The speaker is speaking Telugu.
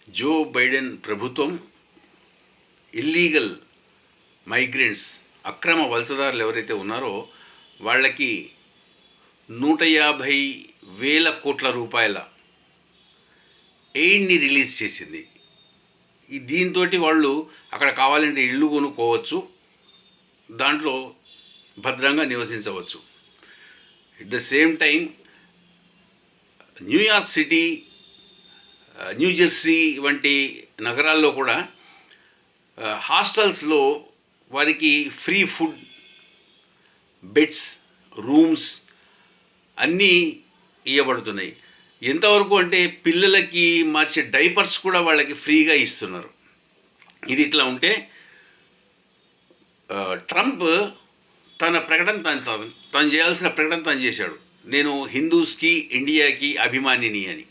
జో బైడెన్ ప్రభుత్వం ఇల్లీగల్ మైగ్రెంట్స్ అక్రమ వలసదారులు ఎవరైతే ఉన్నారో వాళ్ళకి 150,000 కోట్ల రూపాయల ఎయిడ్ని రిలీజ్ చేసింది. దీంతో వాళ్ళు అక్కడ కావాలంటే ఇళ్ళు కొనుక్కోవచ్చు, దాంట్లో భద్రంగా నివసించవచ్చు. At the same time New York city, New Jersey వంటి నగరాల్లో కూడా హాస్టల్స్లో వారికి ఫ్రీ ఫుడ్, బెడ్స్, రూమ్స్ అన్నీ ఇవ్వబడుతున్నాయి. ఎంతవరకు అంటే పిల్లలకి మార్చే డైపర్స్ కూడా వాళ్ళకి ఫ్రీగా ఇస్తున్నారు. ఇది ఇట్లా ఉంటే ట్రంప్ తన ప్రకటన తను చేయాల్సిన ప్రకటన తను చేశాడు. నేను హిందూస్కి, ఇండియాకి అభిమానిని అని.